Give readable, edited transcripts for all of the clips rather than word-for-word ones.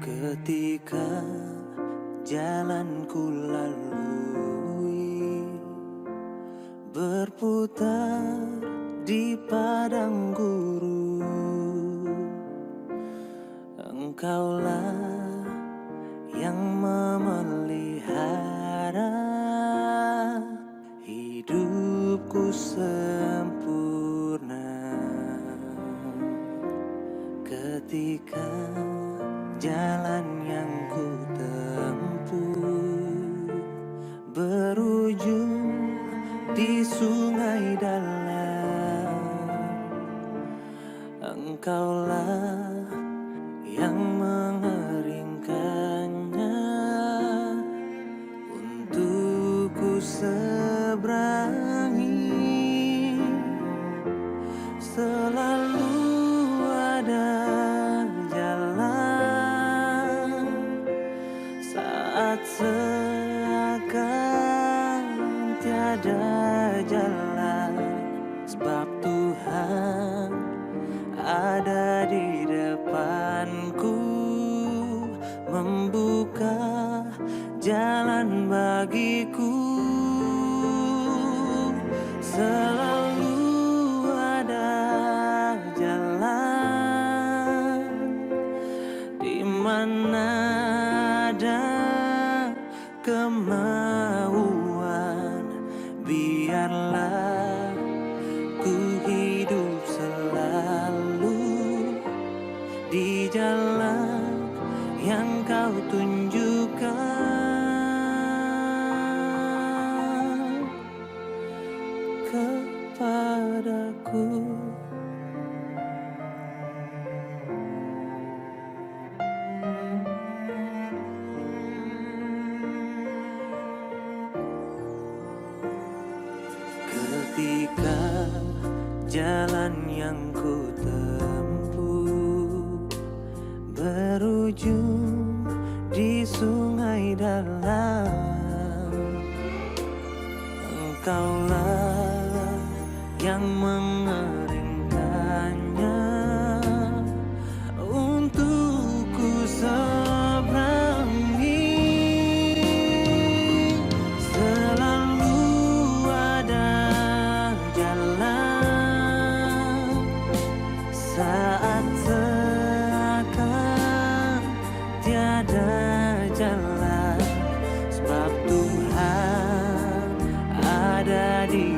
Ketika jalan ku lalui berputar di padang gurun, Engkaulah yang memelihara hidupku sempurna. Ketika jalan yang ku tempuh berujung di sungai dalam, Engkaulah yang mengeringkannya untuk ku seberangi. Selalu ada jalan saat seakan tiada jalan, sebab Tuhan ada di depanku, membuka jalan bagiku. Selalu ada jalan di mana ada kemauan, biarlah ku hidup selalu di jalan yang kau tunjukkan kepadaku. Ketika jalan yang ku tempuh berujung di sungai dalam, Engkaulah yang mengeringkannya untuk ku seberangi. Selalu ada jalan saat seakan tiada jalan, sebab Tuhan ada di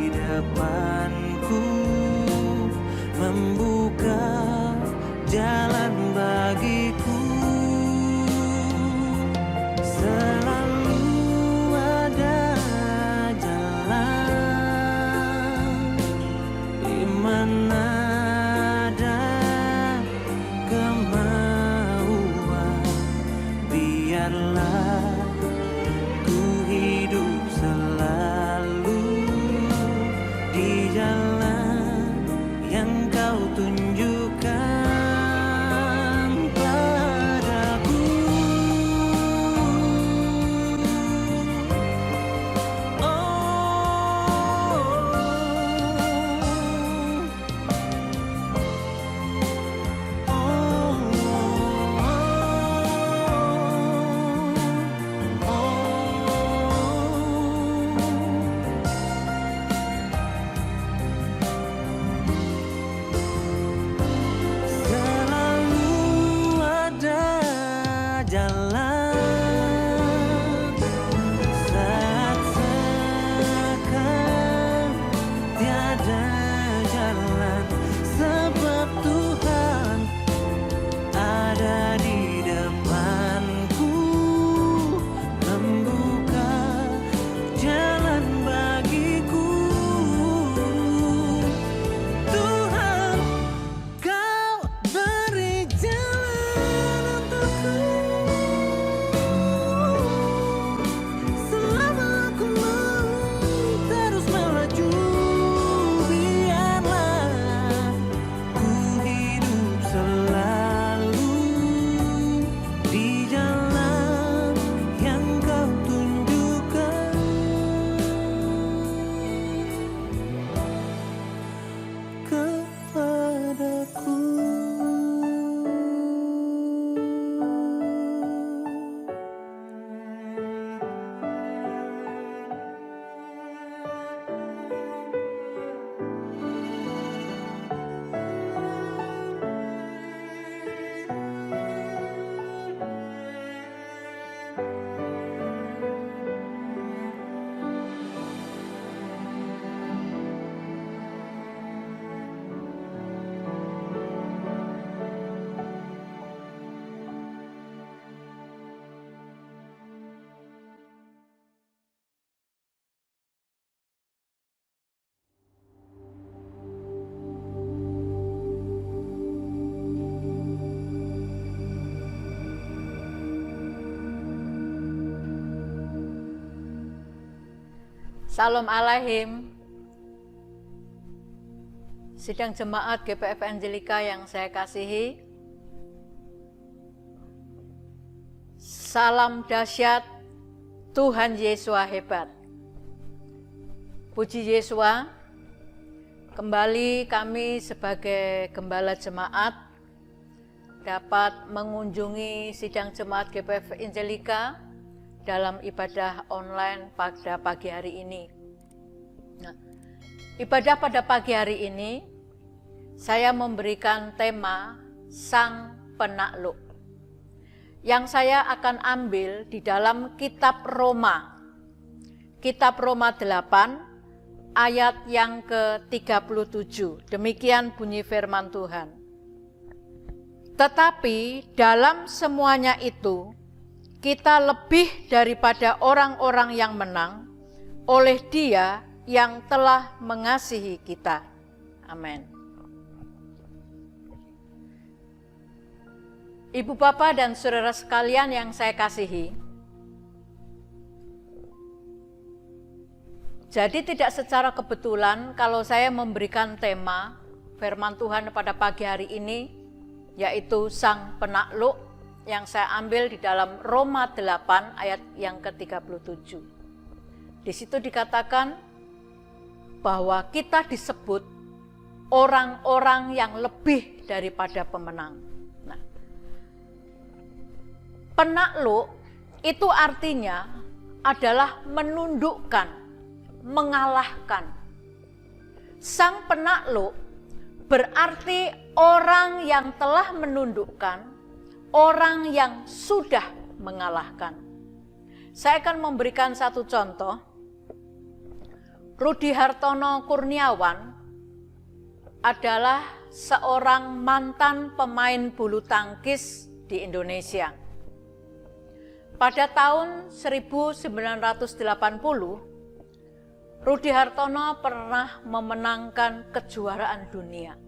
Salam alaihim. Sidang jemaat GPF Angelika yang saya kasihi, salam dahsyat, Tuhan Yesus hebat. Puji Yesus, kembali kami sebagai gembala jemaat dapat mengunjungi sidang jemaat GPF Angelika dalam ibadah online pada pagi hari ini. Nah, ibadah pada pagi hari ini saya memberikan tema Sang Penakluk yang saya akan ambil di dalam kitab Roma 8 ayat yang ke-37. Demikian bunyi firman Tuhan. Tetapi dalam semuanya itu kita lebih daripada orang-orang yang menang oleh Dia yang telah mengasihi kita. Amin. Ibu bapak dan saudara sekalian yang saya kasihi, jadi tidak secara kebetulan kalau saya memberikan tema firman Tuhan pada pagi hari ini, yaitu Sang Penakluk, yang saya ambil di dalam Roma 8 ayat yang ke-37. Di situ dikatakan bahwa kita disebut orang-orang yang lebih daripada pemenang. Nah, penakluk itu artinya adalah menundukkan, mengalahkan. Sang penakluk berarti orang yang telah menundukkan, orang yang sudah mengalahkan. Saya akan memberikan satu contoh. Rudi Hartono Kurniawan adalah seorang mantan pemain bulu tangkis di Indonesia. Pada tahun 1980, Rudi Hartono pernah memenangkan kejuaraan dunia.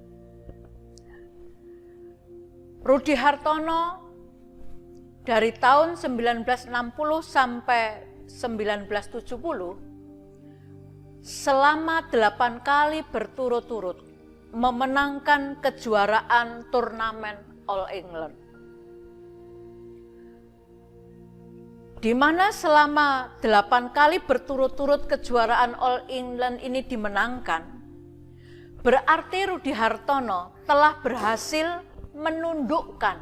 Rudi Hartono dari tahun 1960 sampai 1970 selama 8 kali berturut-turut memenangkan kejuaraan turnamen All England. Di mana selama 8 kali berturut-turut kejuaraan All England ini dimenangkan, berarti Rudi Hartono telah berhasil menundukkan,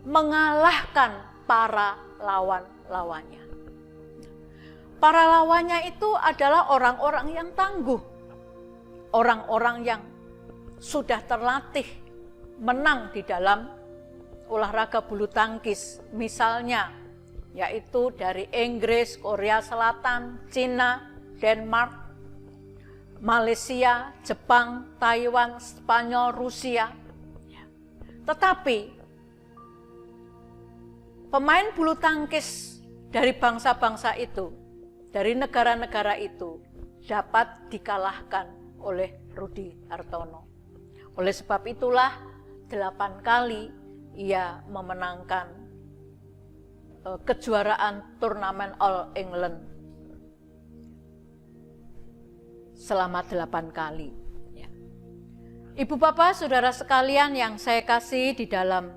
mengalahkan para lawan-lawannya. Para lawannya itu adalah orang-orang yang tangguh, orang-orang yang sudah terlatih menang di dalam olahraga bulu tangkis, misalnya yaitu dari Inggris, Korea Selatan, Cina, Denmark, Malaysia, Jepang, Taiwan, Spanyol, Rusia. Tetapi pemain bulu tangkis dari bangsa-bangsa itu, dari negara-negara itu dapat dikalahkan oleh Rudi Hartono. Oleh sebab itulah 8 kali ia memenangkan kejuaraan turnamen All England selama 8 kali. Ya. Ibu bapak saudara sekalian yang saya kasih di dalam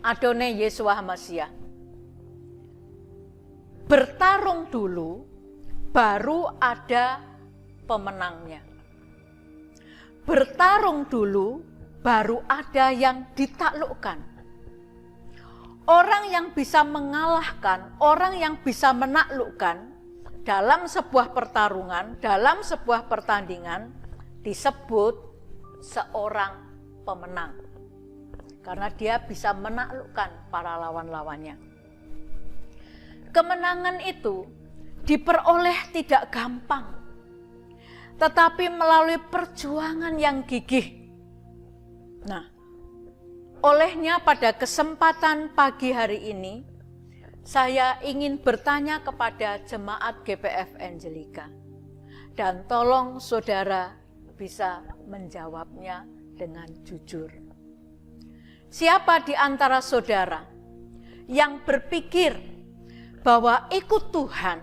Adonai Yeshua HaMashiach, bertarung dulu baru ada pemenangnya. Bertarung dulu baru ada yang ditaklukkan. Orang yang bisa mengalahkan, orang yang bisa menaklukkan dalam sebuah pertarungan, dalam sebuah pertandingan disebut seorang pemenang. Karena dia bisa menaklukkan para lawan-lawannya. Kemenangan itu diperoleh tidak gampang, tetapi melalui perjuangan yang gigih. Nah, olehnya pada kesempatan pagi hari ini, saya ingin bertanya kepada jemaat GPF Angelika. Dan tolong saudara bisa menjawabnya dengan jujur. Siapa di antara saudara yang berpikir bahwa ikut Tuhan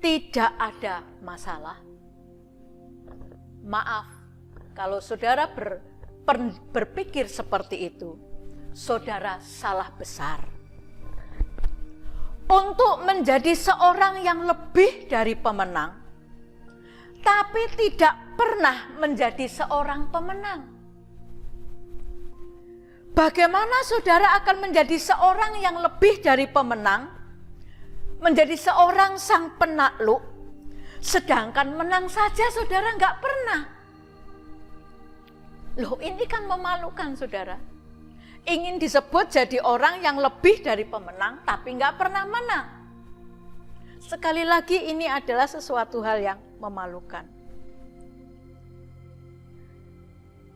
tidak ada masalah. Maaf, kalau saudara berpikir seperti itu, saudara salah besar. Untuk menjadi seorang yang lebih dari pemenang, tapi tidak pernah menjadi seorang pemenang. Bagaimana saudara akan menjadi seorang yang lebih dari pemenang, menjadi seorang sang penakluk, sedangkan menang saja saudara nggak pernah? Loh, ini kan memalukan saudara. Ingin disebut jadi orang yang lebih dari pemenang, tapi nggak pernah menang. Sekali lagi ini adalah sesuatu hal yang memalukan.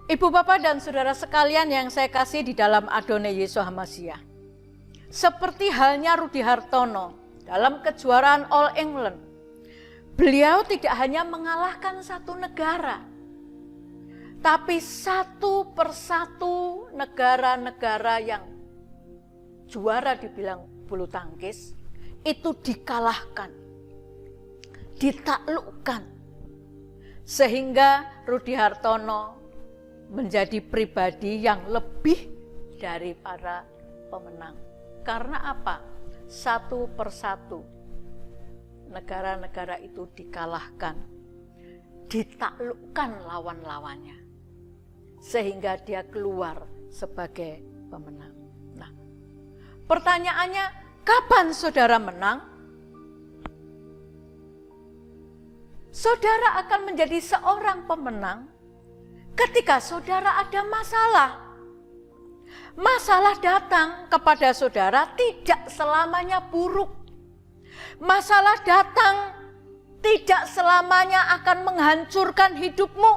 Ibu, Bapak, dan saudara sekalian yang saya kasih di dalam Adonai Yeshua Hamasyah. Seperti halnya Rudi Hartono dalam kejuaraan All England, beliau tidak hanya mengalahkan satu negara, tapi satu persatu negara-negara yang juara dibilang bulu tangkis, itu dikalahkan, ditaklukkan. Sehingga Rudi Hartono menjadi pribadi yang lebih dari para pemenang. Karena apa? Satu persatu negara-negara itu dikalahkan, ditaklukkan lawan-lawannya, sehingga dia keluar sebagai pemenang. Nah, pertanyaannya, kapan saudara menang? Saudara akan menjadi seorang pemenang ketika saudara ada masalah. Masalah datang kepada saudara tidak selamanya buruk. Masalah datang tidak selamanya akan menghancurkan hidupmu.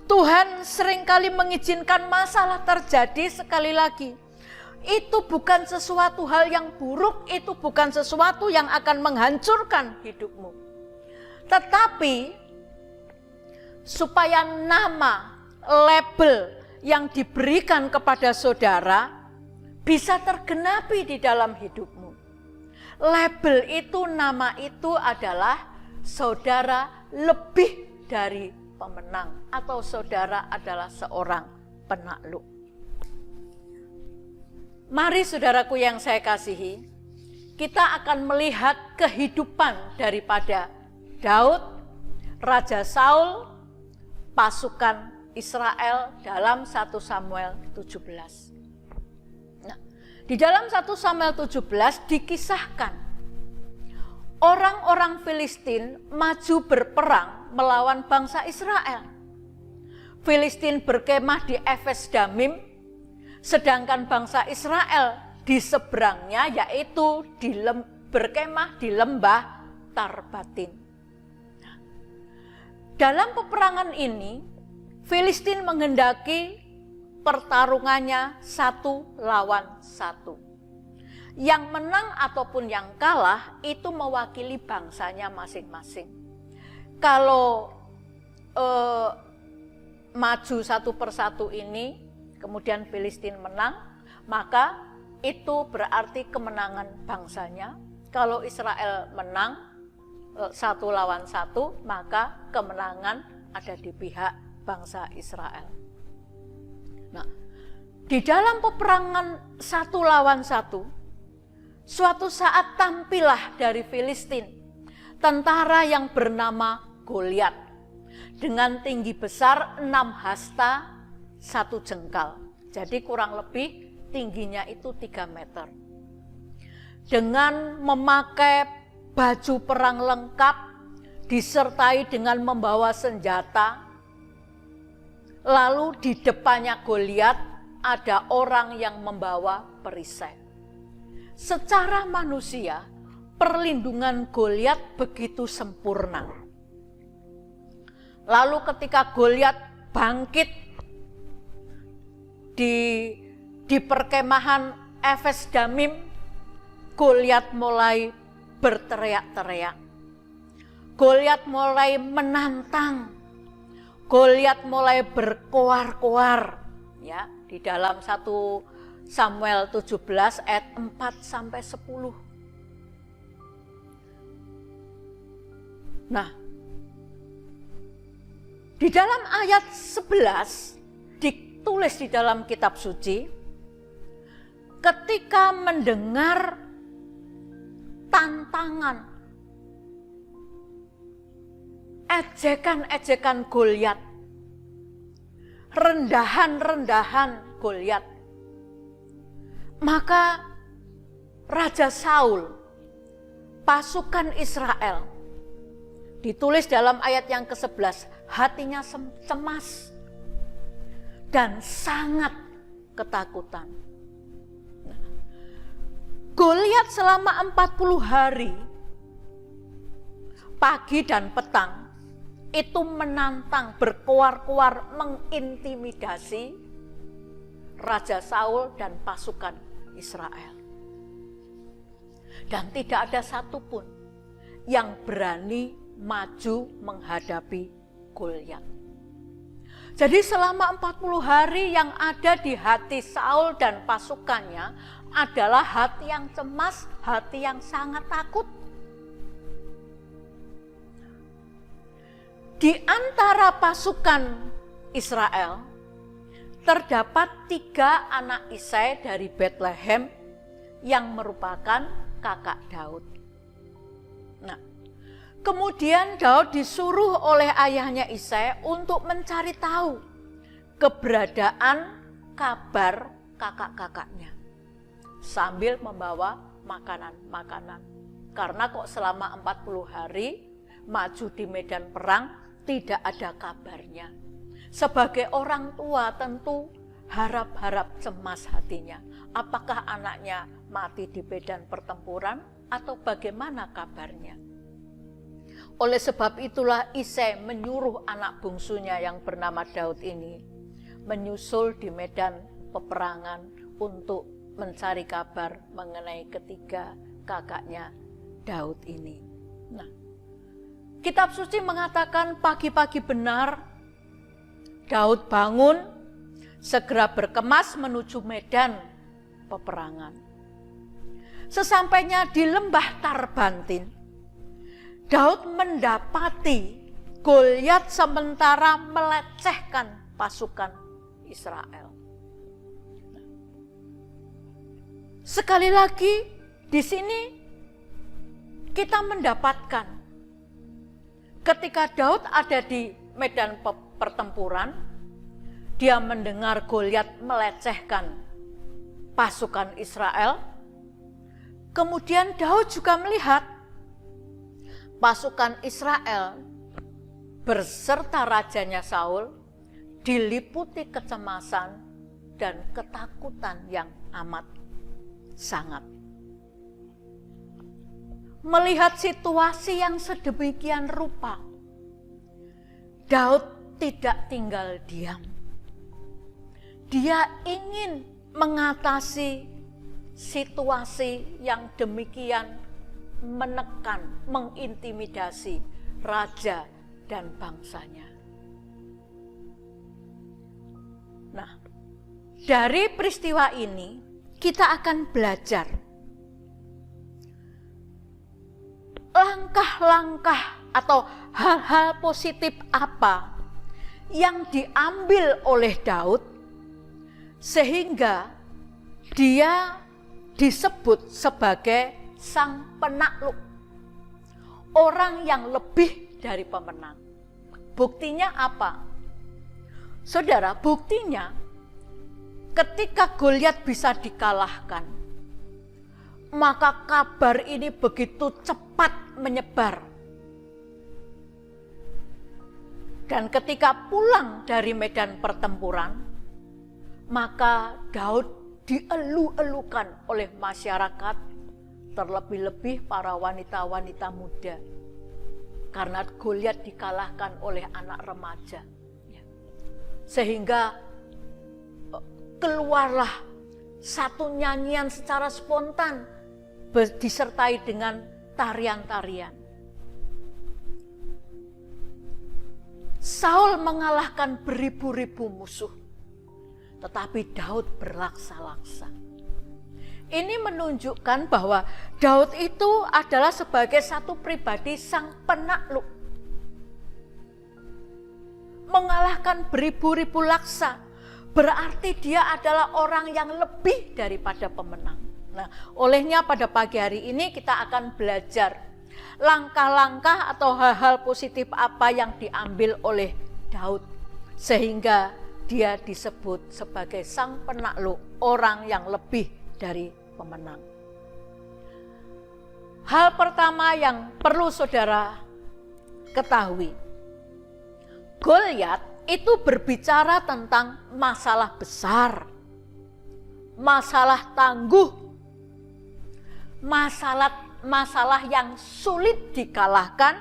Tuhan seringkali mengizinkan masalah terjadi. Sekali lagi, itu bukan sesuatu hal yang buruk, itu bukan sesuatu yang akan menghancurkan hidupmu. Tetapi supaya nama, label yang diberikan kepada saudara bisa tergenapi di dalam hidupmu. Label itu, nama itu adalah saudara lebih dari pemenang, atau saudara adalah seorang penakluk. Mari saudaraku yang saya kasihi, kita akan melihat kehidupan daripada Daud, Raja Saul, pasukan Israel dalam 1 Samuel 17. Nah, di dalam 1 Samuel 17 dikisahkan orang-orang Filistin maju berperang melawan bangsa Israel. Filistin berkemah di Efes Damim, sedangkan bangsa Israel di seberangnya, yaitu berkemah di lembah Tarbatin. Nah, dalam peperangan ini, Filistin menghendaki pertarungannya 1 lawan 1. Yang menang ataupun yang kalah itu mewakili bangsanya masing-masing. Kalau maju satu persatu ini, kemudian Filistin menang, maka itu berarti kemenangan bangsanya. Kalau Israel menang 1 lawan 1, maka kemenangan ada di pihak bangsa Israel. Nah, di dalam peperangan 1 lawan 1, suatu saat tampillah dari Filistin tentara yang bernama Goliat dengan tinggi besar 6 hasta 1 jengkal. Jadi kurang lebih tingginya itu 3 meter. Dengan memakai baju perang lengkap, disertai dengan membawa senjata. Lalu di depannya Goliat ada orang yang membawa perisai. Secara manusia, perlindungan Goliat begitu sempurna. Lalu ketika Goliat bangkit di perkemahan Efes Damim, Goliat mulai berteriak-teriak. Goliat mulai menantang. Goliat mulai berkoar-koar. Ya, di dalam 1 Samuel 17 ayat 4 sampai 10. Nah, di dalam ayat 11 ditulis di dalam kitab suci, ketika mendengar tantangan, ejekan-ejekan Goliat, rendahan-rendahan Goliat, maka Raja Saul, pasukan Israel, ditulis dalam ayat yang ke-11, hatinya cemas dan sangat ketakutan. Goliat selama 40 hari, pagi dan petang, itu menantang, berkuar-kuar, mengintimidasi Raja Saul dan pasukan Israel. Dan tidak ada satupun yang berani maju menghadapi Goliat. Jadi selama 40 hari yang ada di hati Saul dan pasukannya adalah hati yang cemas, hati yang sangat takut. Di antara pasukan Israel terdapat 3 anak Isai dari Bethlehem yang merupakan kakak Daud. Nah, kemudian Daud disuruh oleh ayahnya Isai untuk mencari tahu keberadaan kabar kakak-kakaknya sambil membawa makanan-makanan. Karena kok selama 40 hari maju di medan perang tidak ada kabarnya. Sebagai orang tua tentu harap-harap cemas hatinya. Apakah anaknya mati di medan pertempuran atau bagaimana kabarnya? Oleh sebab itulah Isai menyuruh anak bungsunya yang bernama Daud ini menyusul di medan peperangan untuk mencari kabar mengenai ketiga kakaknya Daud ini. Nah, kitab suci mengatakan pagi-pagi benar Daud bangun, segera berkemas menuju medan peperangan. Sesampainya di lembah Tarbantin, Daud mendapati Goliat sementara melecehkan pasukan Israel. Sekali lagi di sini kita mendapatkan ketika Daud ada di medan pertempuran, dia mendengar Goliat melecehkan pasukan Israel. Kemudian Daud juga melihat pasukan Israel berserta rajanya Saul diliputi kecemasan dan ketakutan yang amat sangat. Melihat situasi yang sedemikian rupa, Daud tidak tinggal diam. Dia ingin mengatasi situasi yang demikian menekan, mengintimidasi raja dan bangsanya. Nah, dari peristiwa ini kita akan belajar langkah-langkah atau hal-hal positif apa yang diambil oleh Daud sehingga dia disebut sebagai sang penakluk, orang yang lebih dari pemenang. Buktinya apa? Saudara, buktinya ketika Goliat bisa dikalahkan, maka kabar ini begitu cepat menyebar. Dan ketika pulang dari medan pertempuran, maka Daud dielu-elukan oleh masyarakat, terlebih-lebih para wanita-wanita muda. Karena Goliat dikalahkan oleh anak remaja. Sehingga keluarlah satu nyanyian secara spontan disertai dengan tarian-tarian. Saul mengalahkan beribu-ribu musuh, tetapi Daud berlaksa-laksa. Ini menunjukkan bahwa Daud itu adalah sebagai satu pribadi sang penakluk. mengalahkan beribu-ribu laksa, berarti dia adalah orang yang lebih daripada pemenang. Nah, olehnya pada pagi hari ini kita akan belajar langkah-langkah atau hal-hal positif apa yang diambil oleh Daud sehingga dia disebut sebagai sang penakluk, orang yang lebih dari pemenang. Hal pertama yang perlu saudara ketahui, Goliat itu berbicara tentang masalah besar, masalah tangguh, masalah yang sulit dikalahkan,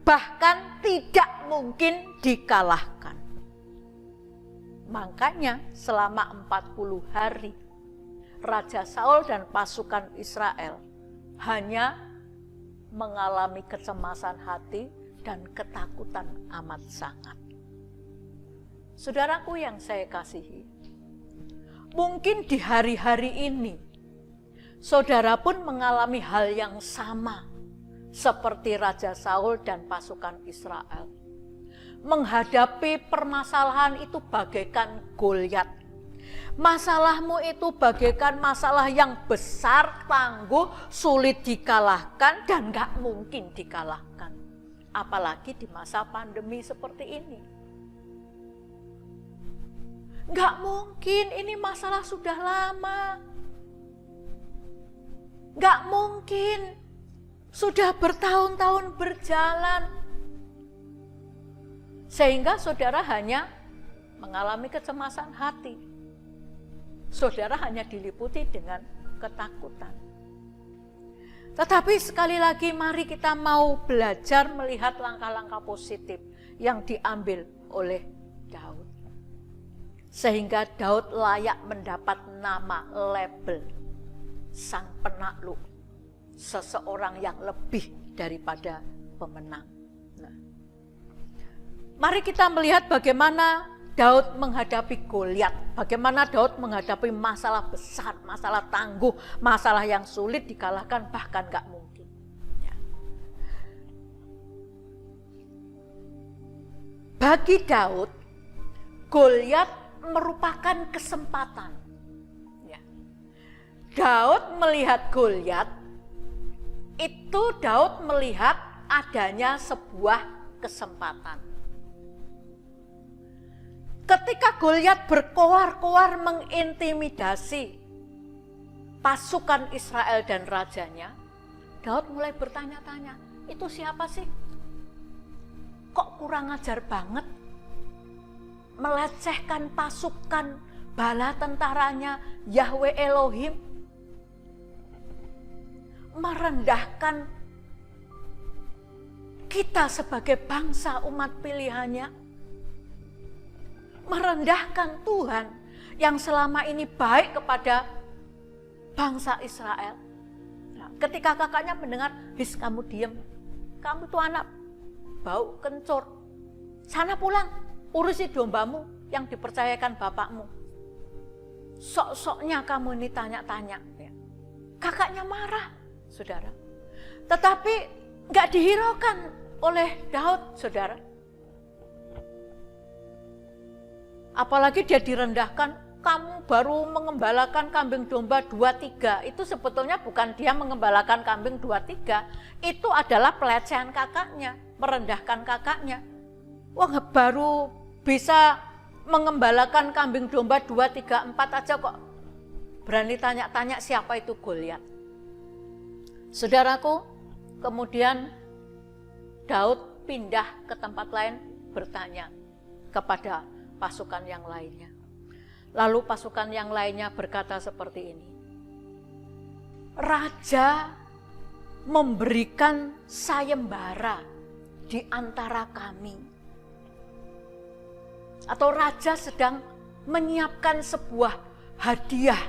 bahkan tidak mungkin dikalahkan. Makanya selama 40 hari, Raja Saul dan pasukan Israel hanya mengalami kecemasan hati dan ketakutan amat sangat. Saudaraku yang saya kasihi, mungkin di hari-hari ini saudara pun mengalami hal yang sama seperti Raja Saul dan pasukan Israel. Menghadapi permasalahan itu bagaikan Goliat. Masalahmu itu bagaikan masalah yang besar, tangguh, sulit dikalahkan dan gak mungkin dikalahkan. Apalagi di masa pandemi seperti ini. Gak mungkin, ini masalah sudah lama. Gak mungkin, sudah bertahun-tahun berjalan. Sehingga saudara hanya mengalami kecemasan hati. Saudara hanya diliputi dengan ketakutan. Tetapi sekali lagi mari kita mau belajar melihat langkah-langkah positif yang diambil oleh Daud. Sehingga Daud layak mendapat nama, label sang penakluk, seseorang yang lebih daripada pemenang. Nah, mari kita melihat bagaimana Daud menghadapi Goliat, bagaimana Daud menghadapi masalah besar, masalah tangguh, masalah yang sulit dikalahkan, bahkan gak mungkin. Ya. Bagi Daud, Goliat merupakan kesempatan. Ya. Daud melihat Goliat, itu Daud melihat adanya sebuah kesempatan. Ketika Goliat berkoar-koar mengintimidasi pasukan Israel dan rajanya, Daud mulai bertanya-tanya, itu siapa sih? Kok kurang ajar banget? Melecehkan pasukan bala tentaranya Yahweh Elohim, merendahkan kita sebagai bangsa umat pilihannya, merendahkan Tuhan yang selama ini baik kepada bangsa Israel. Nah, ketika kakaknya mendengar, "His, kamu diam, kamu tuh anak bau kencur, sana pulang, urusi dombamu yang dipercayakan bapakmu. Sok-soknya kamu ini tanya-tanya." Ya. Kakaknya marah, saudara. Tetapi gak dihiraukan oleh Daud, saudara. Apalagi dia direndahkan, kamu baru mengembalakan kambing domba 2-3. Itu sebetulnya bukan dia mengembalakan kambing 2-3. Itu adalah pelecehan kakaknya, merendahkan kakaknya. Wah, baru bisa mengembalakan kambing domba 2-3-4 aja kok berani tanya-tanya siapa itu Goliat. Saudaraku, kemudian Daud pindah ke tempat lain bertanya kepada pasukan yang lainnya. Lalu pasukan yang lainnya berkata seperti ini, "Raja memberikan sayembara di antara kami." Atau raja sedang menyiapkan sebuah hadiah.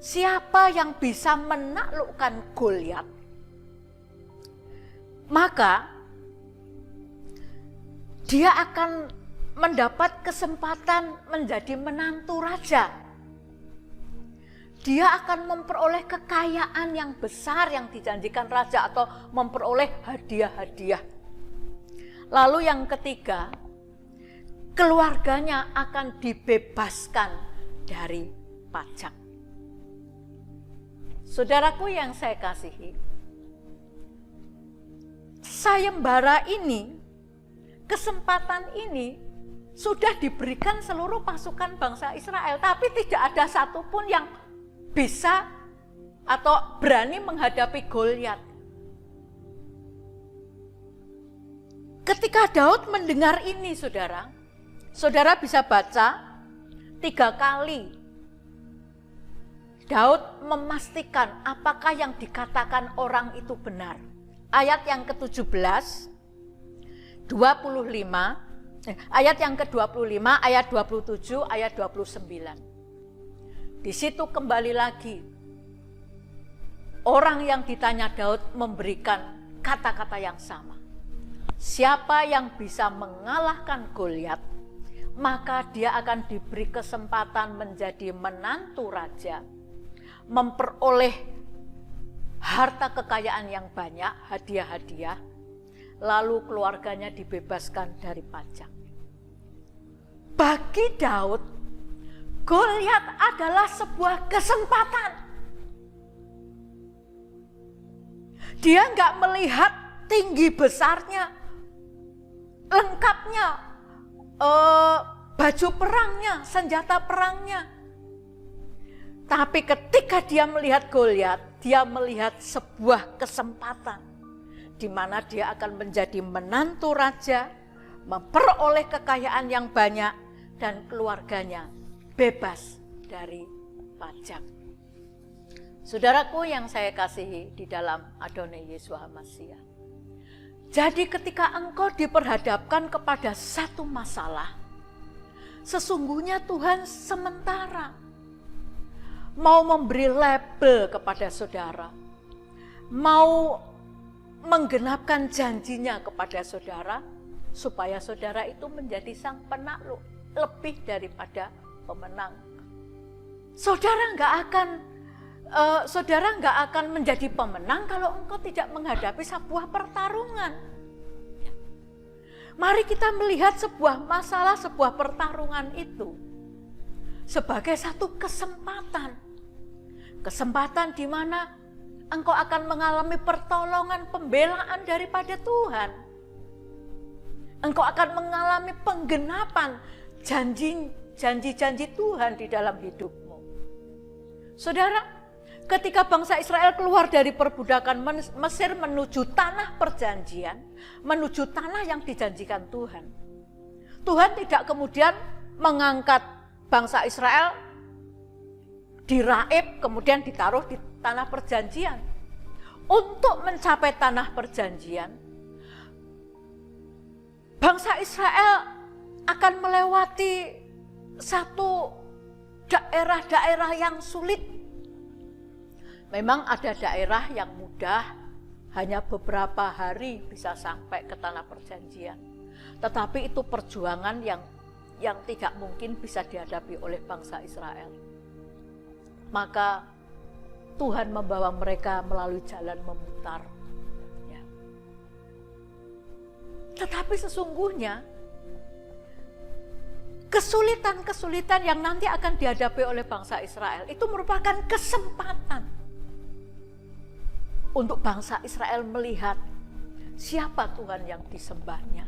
Siapa yang bisa menaklukkan Goliat, maka dia akan mendapat kesempatan menjadi menantu raja. Dia akan memperoleh kekayaan yang besar yang dijanjikan raja atau memperoleh hadiah-hadiah. Lalu yang ketiga, keluarganya akan dibebaskan dari pajak. Saudaraku yang saya kasihi, sayembara ini, kesempatan ini sudah diberikan seluruh pasukan bangsa Israel, tapi tidak ada satupun yang bisa atau berani menghadapi Goliat. Ketika Daud mendengar ini, saudara bisa baca 3 kali Daud memastikan apakah yang dikatakan orang itu benar. Ayat yang ke-17, 25, ayat yang ke-25, ayat 27, ayat 29. Di situ kembali lagi orang yang ditanya Daud memberikan kata-kata yang sama. Siapa yang bisa mengalahkan Goliat, maka dia akan diberi kesempatan menjadi menantu raja, memperoleh harta kekayaan yang banyak, hadiah-hadiah, lalu keluarganya dibebaskan dari pajak. Bagi Daud, Goliat adalah sebuah kesempatan. Dia nggak melihat tinggi besarnya, lengkapnya, baju perangnya, senjata perangnya. Tapi ketika dia melihat Goliat, dia melihat sebuah kesempatan di mana dia akan menjadi menantu raja, memperoleh kekayaan yang banyak, dan keluarganya bebas dari pajak. Saudaraku yang saya kasihi di dalam Adonai Yesus Hamasia. Jadi ketika engkau diperhadapkan kepada satu masalah, sesungguhnya Tuhan sementara mau memberi label kepada saudara, mau menggenapkan janjinya kepada saudara, supaya saudara itu menjadi sang penakluk, lebih daripada pemenang. Saudara nggak akan menjadi pemenang kalau engkau tidak menghadapi sebuah pertarungan. Mari kita melihat sebuah masalah, sebuah pertarungan itu sebagai satu kesempatan. Kesempatan di mana engkau akan mengalami pertolongan, pembelaan daripada Tuhan. Engkau akan mengalami penggenapan janji-janji Tuhan di dalam hidupmu. Saudara, ketika bangsa Israel keluar dari perbudakan Mesir menuju tanah perjanjian, menuju tanah yang dijanjikan Tuhan, Tuhan tidak kemudian mengangkat bangsa Israel diraib, kemudian ditaruh di tanah perjanjian. Untuk mencapai tanah perjanjian, bangsa Israel akan melewati satu daerah-daerah yang sulit. Memang ada daerah yang mudah, hanya beberapa hari bisa sampai ke tanah perjanjian. Tetapi itu perjuangan yang tidak mungkin bisa dihadapi oleh bangsa Israel. Maka Tuhan membawa mereka melalui jalan memutar. Ya. Tetapi sesungguhnya kesulitan-kesulitan yang nanti akan dihadapi oleh bangsa Israel itu merupakan kesempatan untuk bangsa Israel melihat siapa Tuhan yang disembahnya,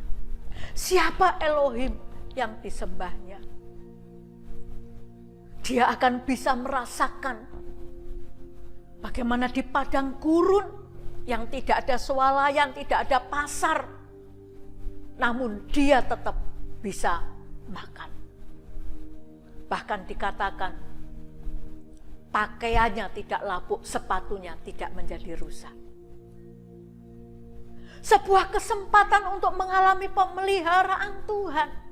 siapa Elohim yang disembahnya. Dia akan bisa merasakan bagaimana di padang gurun yang tidak ada swalayan, tidak ada pasar, namun dia tetap bisa makan. Bahkan dikatakan pakaiannya tidak lapuk, sepatunya tidak menjadi rusak. Sebuah kesempatan untuk mengalami pemeliharaan Tuhan.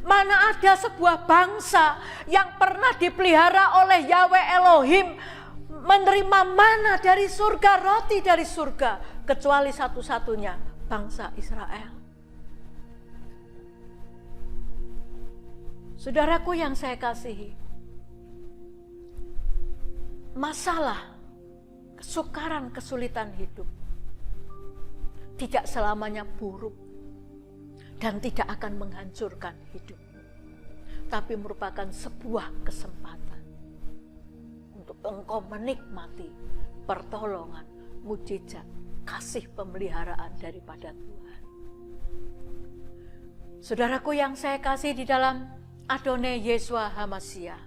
Mana ada sebuah bangsa yang pernah dipelihara oleh Yahweh Elohim, menerima mana dari surga, roti dari surga, kecuali satu-satunya bangsa Israel. Saudaraku yang saya kasihi, masalah, kesukaran, kesulitan hidup tidak selamanya buruk dan tidak akan menghancurkan hidupmu. tapi merupakan sebuah kesempatan untuk engkau menikmati pertolongan, mujizat, kasih pemeliharaan daripada Tuhan. Saudaraku yang saya kasih di dalam Adonai Yeshua HaMashiach,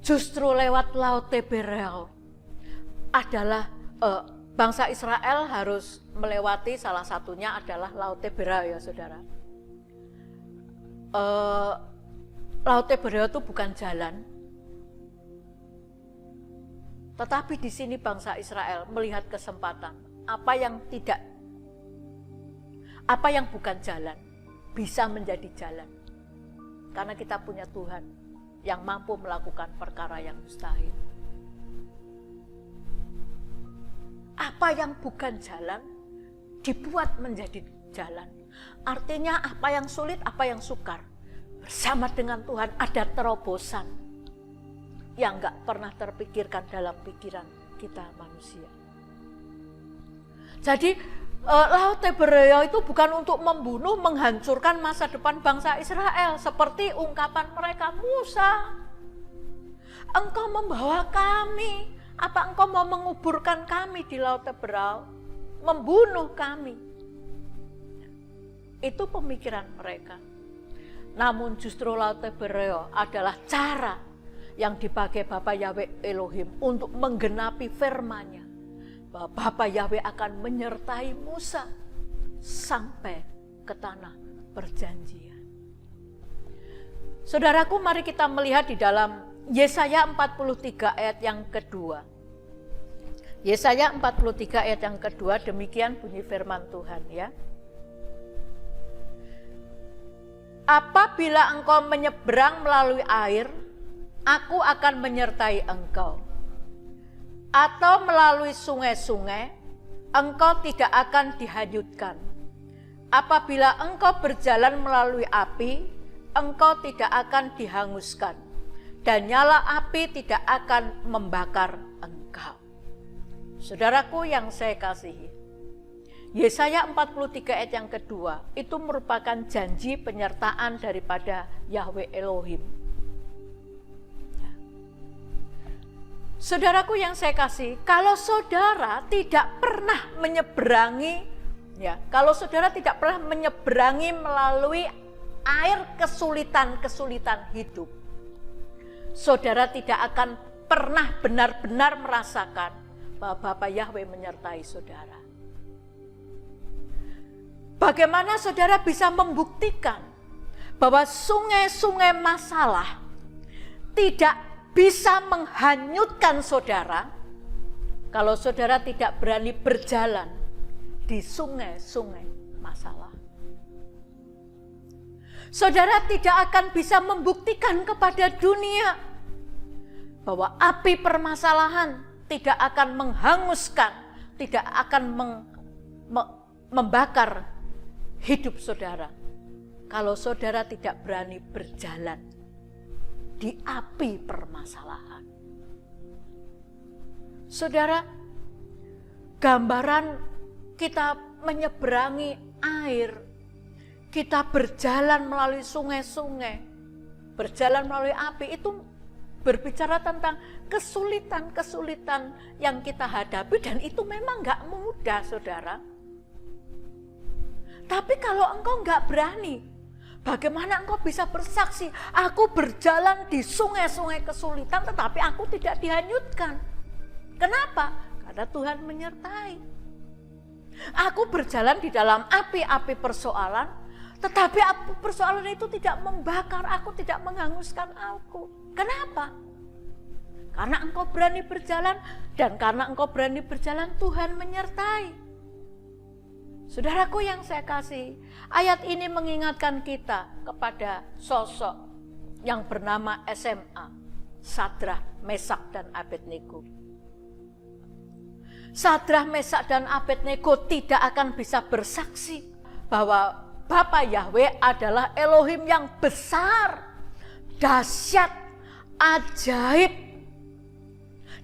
justru lewat Laut Tiberia adalah bangsa Israel harus melewati, salah satunya adalah Laut Tiberia, ya saudara. Laut Tiberia itu bukan jalan, tetapi di sini bangsa Israel melihat kesempatan, apa yang bukan jalan bisa menjadi jalan, karena kita punya Tuhan yang mampu melakukan perkara yang mustahil. Apa yang bukan jalan dibuat menjadi jalan. Artinya apa yang sulit, apa yang sukar, bersama dengan Tuhan ada terobosan yang gak pernah terpikirkan dalam pikiran kita manusia. Jadi Laut Tiberia itu bukan untuk membunuh, menghancurkan masa depan bangsa Israel. Seperti ungkapan mereka, Musa, engkau membawa kami, apa engkau mau menguburkan kami di Laut Tiberia, membunuh kami? Itu pemikiran mereka. Namun justru Laut Tiberia adalah cara yang dipakai Bapa Yahweh Elohim untuk menggenapi firman-Nya, bahwa Bapa Yahweh akan menyertai Musa sampai ke tanah perjanjian. Saudaraku, mari kita melihat di dalam Yesaya 43 ayat yang kedua. Yesaya 43 ayat yang kedua, demikian bunyi firman Tuhan, ya. Apabila engkau menyeberang melalui air, aku akan menyertai engkau. Atau melalui sungai-sungai, engkau tidak akan dihanyutkan. Apabila engkau berjalan melalui api, engkau tidak akan dihanguskan. Dan nyala api tidak akan membakar engkau. Saudaraku yang saya kasihi, Yesaya 43 ayat yang kedua itu merupakan janji penyertaan daripada Yahweh Elohim. Saudaraku yang saya kasih, kalau saudara tidak pernah menyeberangi, kalau saudara tidak pernah menyeberangi melalui air kesulitan-kesulitan hidup, saudara tidak akan pernah benar-benar merasakan bahwa Bapa Yahweh menyertai saudara. Bagaimana saudara bisa membuktikan bahwa sungai-sungai masalah tidak bisa menghanyutkan saudara kalau saudara tidak berani berjalan di sungai-sungai masalah? Saudara tidak akan bisa membuktikan kepada dunia bahwa api permasalahan tidak akan menghanguskan, tidak akan membakar hidup saudara kalau saudara tidak berani berjalan di api permasalahan. Saudara, gambaran kita menyeberangi air, kita berjalan melalui sungai-sungai, berjalan melalui api, itu berbicara tentang kesulitan-kesulitan yang kita hadapi, dan itu memang gak mudah, saudara. Tapi kalau engkau gak berani, bagaimana engkau bisa bersaksi, aku berjalan di sungai-sungai kesulitan tetapi aku tidak dihanyutkan? Kenapa? Karena Tuhan menyertai. Aku berjalan di dalam api-api persoalan, tetapi api persoalan itu tidak membakar aku, tidak menghanguskan aku. Kenapa? Karena engkau berani berjalan, dan karena engkau berani berjalan Tuhan menyertai. Saudaraku yang saya kasih, ayat ini mengingatkan kita kepada sosok yang bernama SMA, Sadrah, Mesak, dan Abednego. Sadrah, Mesak, dan Abednego tidak akan bisa bersaksi bahwa Bapa Yahweh adalah Elohim yang besar, dahsyat, ajaib,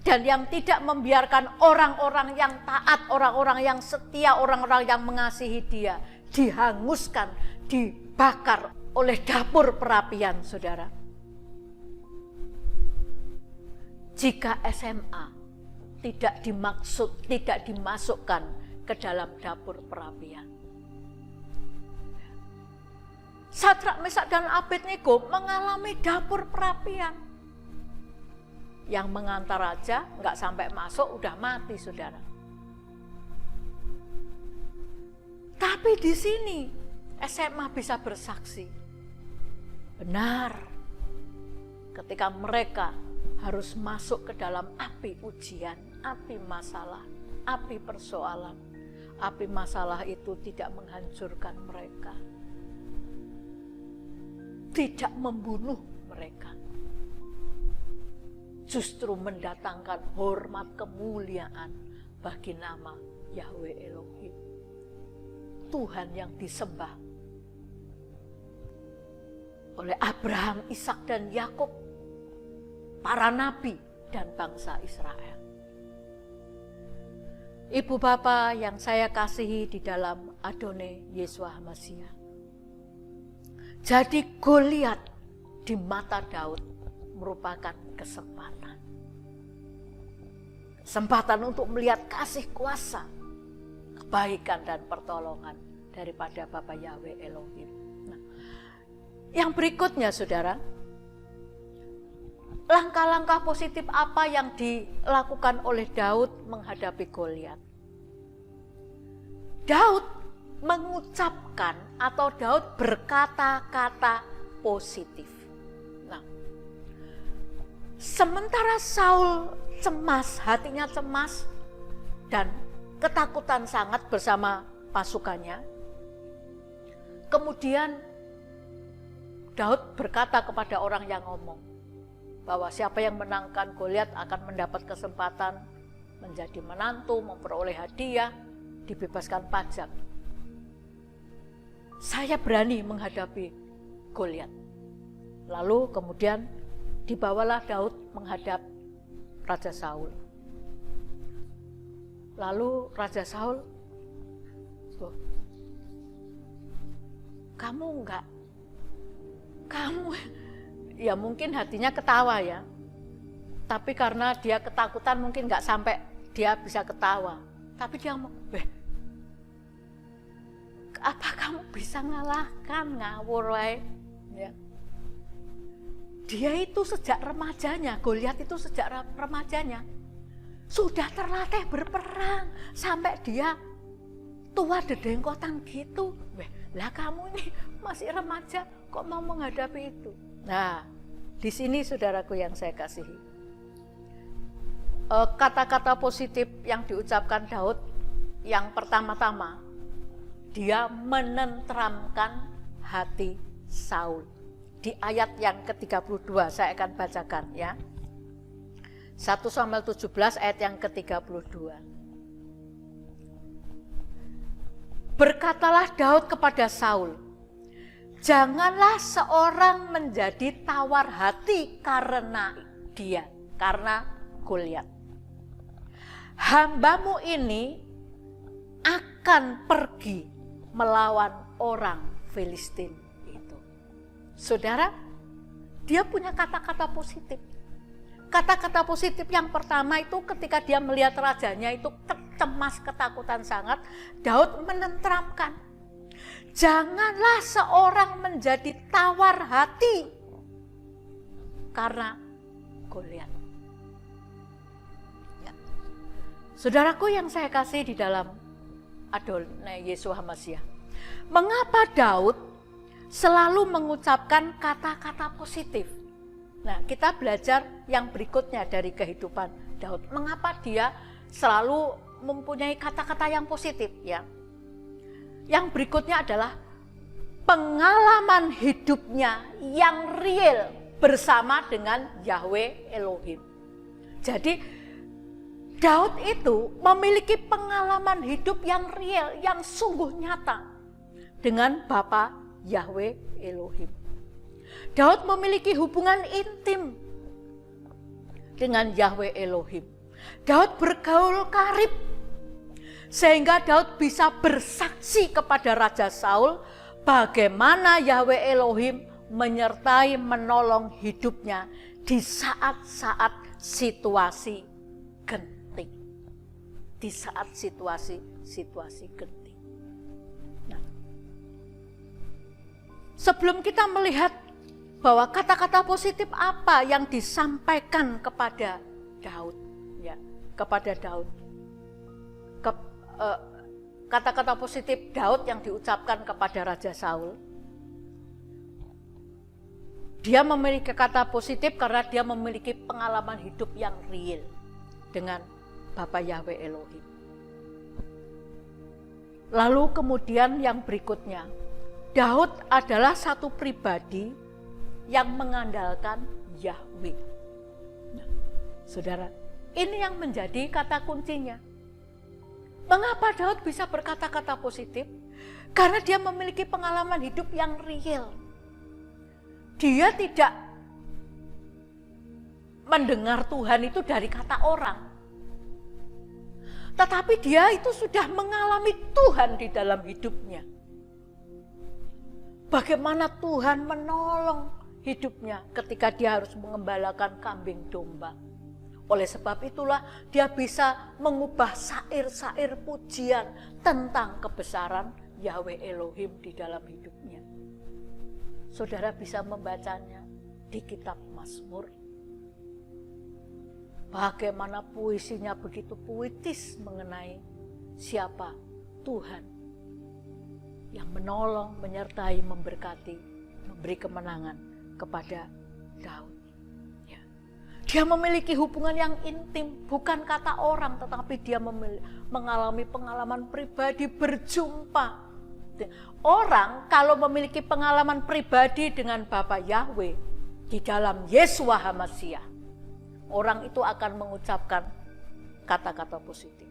dan yang tidak membiarkan orang-orang yang taat, orang-orang yang setia, orang-orang yang mengasihi Dia dihanguskan, dibakar oleh dapur perapian, saudara. Jika SMA tidak dimasukkan ke dalam dapur perapian. Sadrak, Mesak, dan Abednego mengalami dapur perapian. Yang mengantar raja nggak sampai masuk udah mati, saudara. Tapi di sini SMA bisa bersaksi. Benar, ketika mereka harus masuk ke dalam api ujian, api masalah, api persoalan, api masalah itu tidak menghancurkan mereka, tidak membunuh mereka, justru mendatangkan hormat kemuliaan bagi nama Yahweh Elohim, Tuhan yang disembah oleh Abraham, Ishak, dan Yakub, para nabi dan bangsa Israel. Ibu Bapa yang saya kasihi di dalam Adonai Yeshua HaMashiach, jadi Goliat di mata Daud merupakan kesempatan. Kesempatan untuk melihat kasih kuasa, kebaikan dan pertolongan daripada Bapa Yahweh Elohim. Nah, yang berikutnya, saudara, langkah-langkah positif apa yang dilakukan oleh Daud menghadapi Goliat? Daud mengucapkan atau Daud berkata-kata positif. Nah, sementara Saul cemas, hatinya cemas dan ketakutan sangat bersama pasukannya, kemudian Daud berkata kepada orang yang ngomong bahwa siapa yang menangkan Goliat akan mendapat kesempatan menjadi menantu, memperoleh hadiah, dibebaskan pajak. Saya berani menghadapi Goliat. Lalu kemudian dibawalah Daud menghadap Raja Saul. Lalu Raja Saul, kamu ya mungkin hatinya ketawa ya, tapi karena dia ketakutan mungkin nggak sampai dia bisa ketawa, tapi dia ngomong, apa kamu bisa ngalahkan? Ngawur wae. Ya. Dia itu sejak remajanya, Goliat itu sejak remajanya sudah terlatih berperang sampai dia tua dedengkotan gitu. Lah kamu ini masih remaja kok mau menghadapi itu? Nah, di sini saudaraku yang saya kasihi, kata-kata positif yang diucapkan Daud, yang pertama-tama, dia menenteramkan hati Saul. Di ayat yang ke-32 saya akan bacakan ya. 1 Samuel 17 ayat yang ke-32. Berkatalah Daud kepada Saul, janganlah seorang menjadi tawar hati karena dia, karena Goliat. Hambamu ini akan pergi melawan orang Filistin itu. Saudara, dia punya kata-kata positif. Kata-kata positif yang pertama itu ketika dia melihat rajanya itu cemas, ketakutan sangat, Daud menenteramkan. Janganlah seorang menjadi tawar hati karena Goliat. Ya. Saudaraku yang saya kasih di dalam Adonai Yeshua HaMashiach, mengapa Daud selalu mengucapkan kata-kata positif? Nah, kita belajar yang berikutnya dari kehidupan Daud. Mengapa dia selalu mempunyai kata-kata yang positif ya? Yang berikutnya adalah pengalaman hidupnya yang real bersama dengan Yahweh Elohim. Jadi Daud itu memiliki pengalaman hidup yang real, yang sungguh nyata dengan Bapa Yahweh Elohim. Daud memiliki hubungan intim dengan Yahweh Elohim. Daud bergaul karib sehingga Daud bisa bersaksi kepada Raja Saul bagaimana Yahweh Elohim menyertai menolong hidupnya di saat-saat situasi genting. Di saat situasi genting. Nah, sebelum kita melihat bahwa kata-kata positif apa yang disampaikan kepada Daud, ya, kepada Daud. Kata-kata positif Daud yang diucapkan kepada Raja Saul. Dia memiliki kata positif karena dia memiliki pengalaman hidup yang real dengan Bapa Yahweh Elohim. Lalu kemudian yang berikutnya, Daud adalah satu pribadi yang mengandalkan Yahweh. Nah, saudara, ini yang menjadi kata kuncinya. Mengapa Daud bisa berkata-kata positif? Karena dia memiliki pengalaman hidup yang real. Dia tidak mendengar Tuhan itu dari kata orang. Tetapi dia itu sudah mengalami Tuhan di dalam hidupnya. Bagaimana Tuhan menolong hidupnya ketika dia harus mengembalakan kambing domba. Oleh sebab itulah dia bisa mengubah syair-syair pujian tentang kebesaran Yahweh Elohim di dalam hidupnya. Saudara bisa membacanya di kitab Mazmur. Bagaimana puisinya begitu puitis mengenai siapa Tuhan yang menolong, menyertai, memberkati, memberi kemenangan kepada Daud. Ya. Dia memiliki hubungan yang intim, bukan kata orang, tetapi dia mengalami pengalaman pribadi berjumpa. Orang kalau memiliki pengalaman pribadi dengan Bapa Yahweh di dalam Yeshua HaMashiach, orang itu akan mengucapkan kata-kata positif.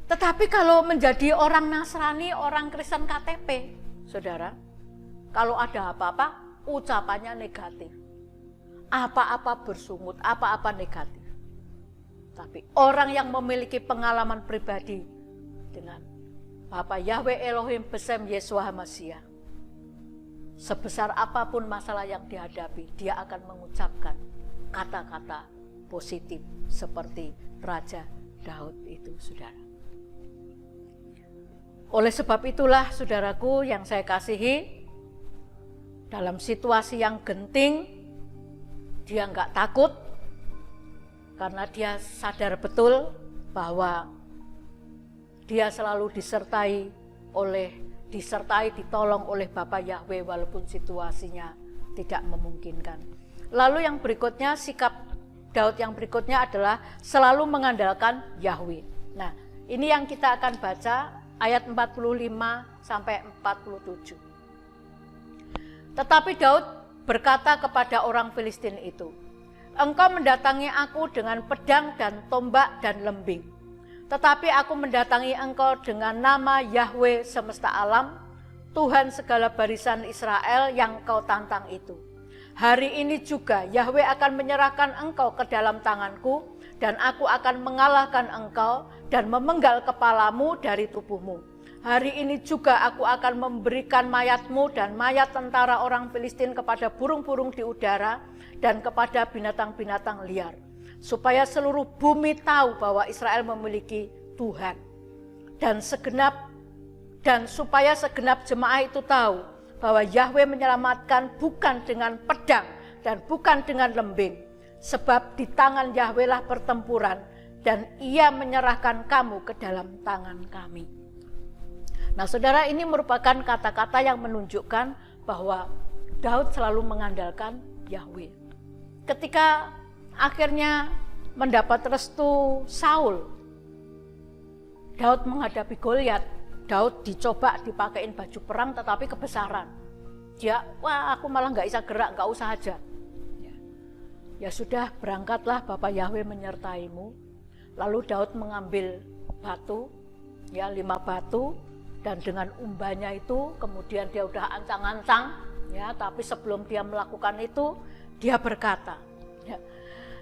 Tetapi kalau menjadi orang Nasrani, orang Kristen KTP, saudara, kalau ada apa-apa, ucapannya negatif. Apa-apa bersungut, apa-apa negatif. Tapi orang yang memiliki pengalaman pribadi dengan Bapa Yahweh Elohim Besem Yeshua HaMashiach, sebesar apapun masalah yang dihadapi, dia akan mengucapkan kata-kata positif seperti Raja Daud itu, saudara. Oleh sebab itulah, saudaraku yang saya kasihi, dalam situasi yang genting, dia enggak takut, karena dia sadar betul bahwa dia selalu disertai, ditolong oleh Bapa Yahweh walaupun situasinya tidak memungkinkan. Lalu yang berikutnya, sikap Daud yang berikutnya adalah selalu mengandalkan Yahweh. Nah, ini yang kita akan baca ayat 45 sampai 47. Tetapi Daud berkata kepada orang Filistin itu, "Engkau mendatangi aku dengan pedang dan tombak dan lembing. Tetapi aku mendatangi engkau dengan nama Yahweh semesta alam, Tuhan segala barisan Israel yang kau tantang itu. Hari ini juga Yahweh akan menyerahkan engkau ke dalam tanganku, dan aku akan mengalahkan engkau dan memenggal kepalamu dari tubuhmu. Hari ini juga aku akan memberikan mayatmu dan mayat tentara orang Filistin kepada burung-burung di udara dan kepada binatang-binatang liar, supaya seluruh bumi tahu bahwa Israel memiliki Tuhan. Dan supaya segenap jemaah itu tahu bahwa Yahweh menyelamatkan bukan dengan pedang dan bukan dengan lembing, sebab di tangan Yahweh lah pertempuran, dan ia menyerahkan kamu ke dalam tangan kami." Nah, saudara, ini merupakan kata-kata yang menunjukkan bahwa Daud selalu mengandalkan Yahweh. Ketika akhirnya mendapat restu Saul, Daud menghadapi Goliat. Daud dicoba dipakein baju perang tetapi kebesaran. Dia, aku malah gak bisa gerak, gak usah aja. Ya sudah, berangkatlah, Bapa Yahweh menyertaimu. Lalu Daud mengambil batu, 5 batu, dan dengan umbannya itu kemudian dia udah ancang-ancang, tapi sebelum dia melakukan itu, dia berkata,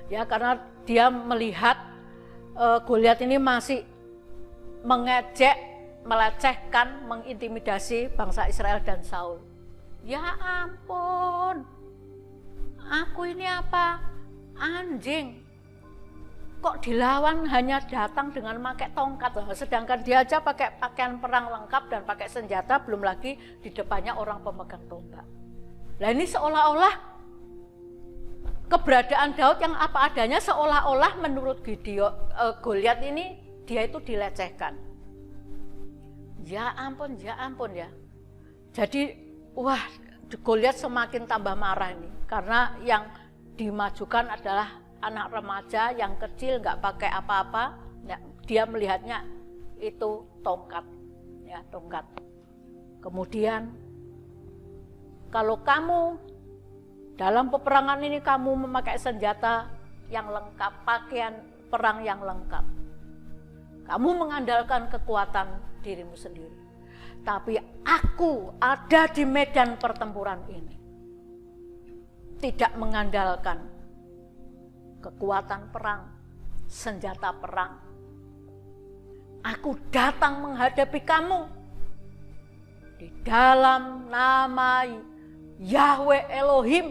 karena dia melihat Goliat ini masih mengejek melecehkan, mengintimidasi bangsa Israel dan Saul. Ya ampun, aku ini apa? Anjing. Kok dilawan hanya datang dengan pakai tongkat, sedangkan dia aja pakai pakaian perang lengkap dan pakai senjata, belum lagi di depannya orang pemegang tombak. Nah ini seolah-olah keberadaan Daud yang apa adanya, seolah-olah menurut Goliat ini dia itu dilecehkan. Ya ampun ya. Jadi wah, Goliat semakin tambah marah ini, karena yang dimajukan adalah anak remaja yang kecil, nggak pakai apa-apa. Ya, dia melihatnya itu tongkat, ya tongkat. Kemudian kalau kamu dalam peperangan ini kamu memakai senjata yang lengkap, pakaian perang yang lengkap, kamu mengandalkan kekuatan dirimu sendiri. Tapi aku ada di medan pertempuran ini, tidak mengandalkan kekuatan perang, senjata perang. Aku datang menghadapi kamu di dalam nama Yahweh Elohim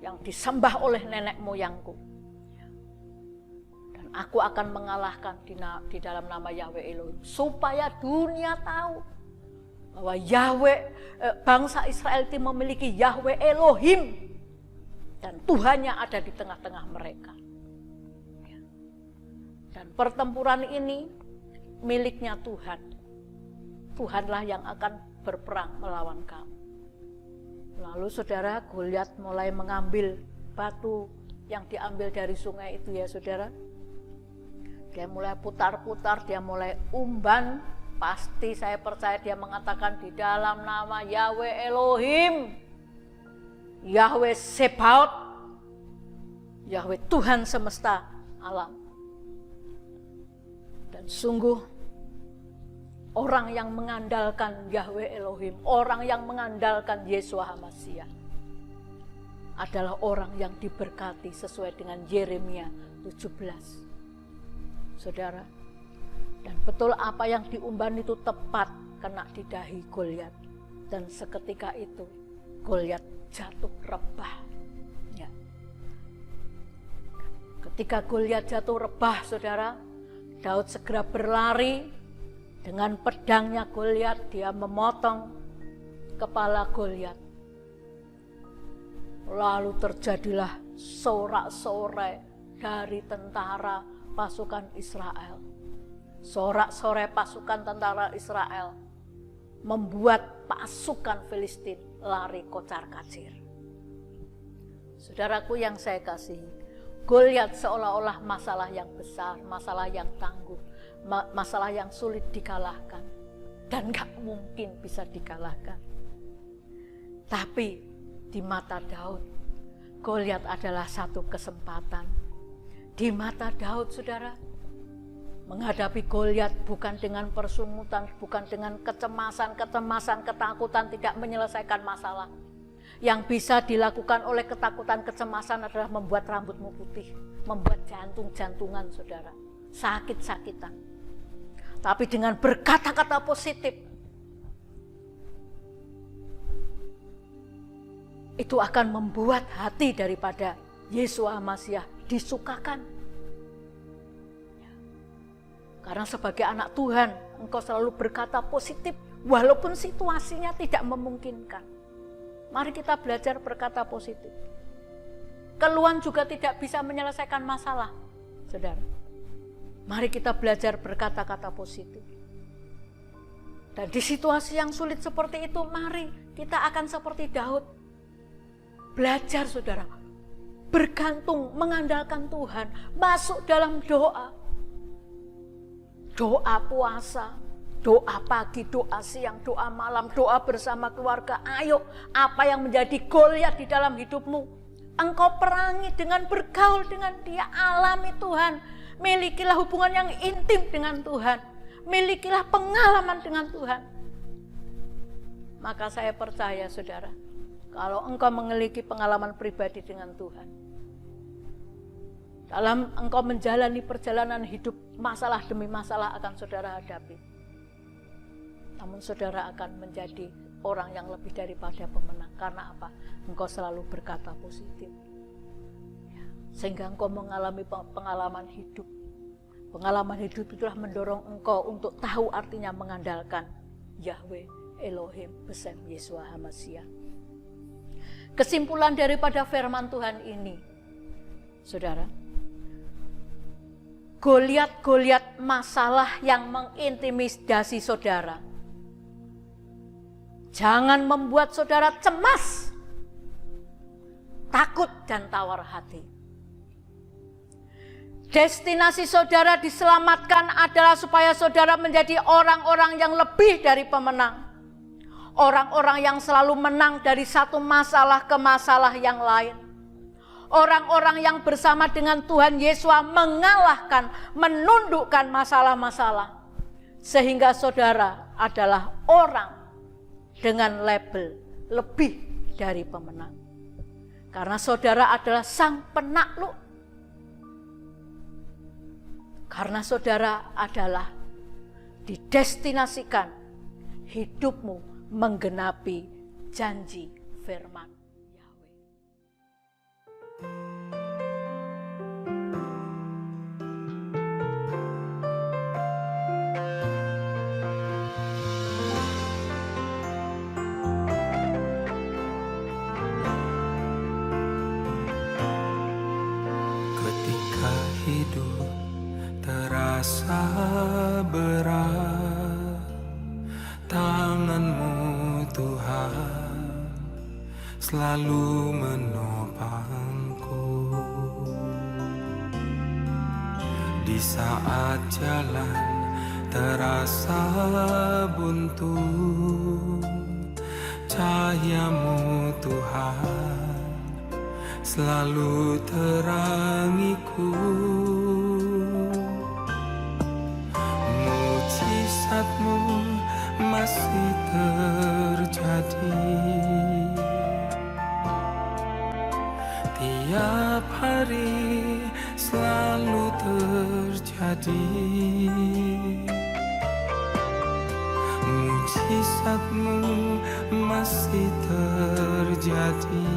yang disembah oleh nenek moyangku. Dan aku akan mengalahkan di dalam nama Yahweh Elohim, supaya dunia tahu bahwa bangsa Israel itu memiliki Yahweh Elohim dan Tuhannya ada di tengah-tengah mereka. Dan pertempuran ini miliknya Tuhan. Tuhanlah yang akan berperang melawan kamu. Lalu saudara, Goliat mulai mengambil batu yang diambil dari sungai itu ya saudara. Dia mulai putar-putar, dia mulai umban. Pasti saya percaya dia mengatakan di dalam nama Yahweh Elohim, Yahweh Sebaot, Yahweh Tuhan semesta alam. Dan sungguh orang yang mengandalkan Yahweh Elohim, orang yang mengandalkan Yeshua HaMashiach adalah orang yang diberkati sesuai dengan Yeremia 17. Saudara, dan betul apa yang diumban itu tepat kena di dahi Goliat. Dan seketika itu Goliat jatuh rebah. Ya. Ketika Goliat jatuh rebah, saudara, Daud segera berlari dengan pedangnya Goliat, dia memotong kepala Goliat. Lalu terjadilah sorak-sorai dari tentara pasukan Israel. Sorak-sorai pasukan tentara Israel membuat pasukan Filistin lari kocar-kacir. Saudaraku yang saya kasihi, Goliat seolah-olah masalah yang besar, masalah yang tangguh, masalah yang sulit dikalahkan dan gak mungkin bisa dikalahkan. Tapi di mata Daud, Goliat adalah satu kesempatan. Di mata Daud, saudara, menghadapi Goliat bukan dengan persungutan, bukan dengan kecemasan, ketakutan, tidak menyelesaikan masalah. Yang bisa dilakukan oleh ketakutan, kecemasan adalah membuat rambutmu putih, membuat jantung-jantungan, saudara, sakit-sakitan. Tapi dengan berkata-kata positif, itu akan membuat hati daripada Yeshua HaMashiach disukakan. Karena sebagai anak Tuhan, engkau selalu berkata positif, walaupun situasinya tidak memungkinkan. Mari kita belajar berkata positif. Keluhan juga tidak bisa menyelesaikan masalah, saudara. Mari kita belajar berkata-kata positif. Dan di situasi yang sulit seperti itu, mari kita akan seperti Daud. Belajar, saudara, bergantung, mengandalkan Tuhan, masuk dalam doa. Doa puasa, doa pagi, doa siang, doa malam, doa bersama keluarga. Ayo, apa yang menjadi Goliat di dalam hidupmu, engkau perangi dengan bergaul dengan Dia, alami Tuhan. Milikilah hubungan yang intim dengan Tuhan. Milikilah pengalaman dengan Tuhan. Maka saya percaya, saudara, kalau engkau memiliki pengalaman pribadi dengan Tuhan, dalam engkau menjalani perjalanan hidup, masalah demi masalah akan saudara hadapi. Namun saudara akan menjadi orang yang lebih daripada pemenang. Karena apa? Engkau selalu berkata positif. Sehingga engkau mengalami pengalaman hidup. Pengalaman hidup itulah mendorong engkau untuk tahu artinya mengandalkan Yahweh Elohim Besem Yeshua HaMashiach. Kesimpulan daripada firman Tuhan ini, saudara, Goliat masalah yang mengintimidasi saudara, jangan membuat saudara cemas, takut dan tawar hati. Destinasi saudara diselamatkan adalah supaya saudara menjadi orang-orang yang lebih dari pemenang. Orang-orang yang selalu menang dari satu masalah ke masalah yang lain. Orang-orang yang bersama dengan Tuhan Yesus mengalahkan, menundukkan masalah-masalah. Sehingga saudara adalah orang dengan label lebih dari pemenang. Karena saudara adalah sang penakluk. Karena saudara adalah didestinasikan hidupmu menggenapi janji firman Yahweh. Ketika hidup terasa berat, tangan-Mu Tuhan selalu menopangku. Di saat jalan terasa buntu, cahaya-Mu Tuhan selalu terangiku. Mujizat-Mu masih terjadi tiap hari, selalu terjadi. Mujizat-Mu masih terjadi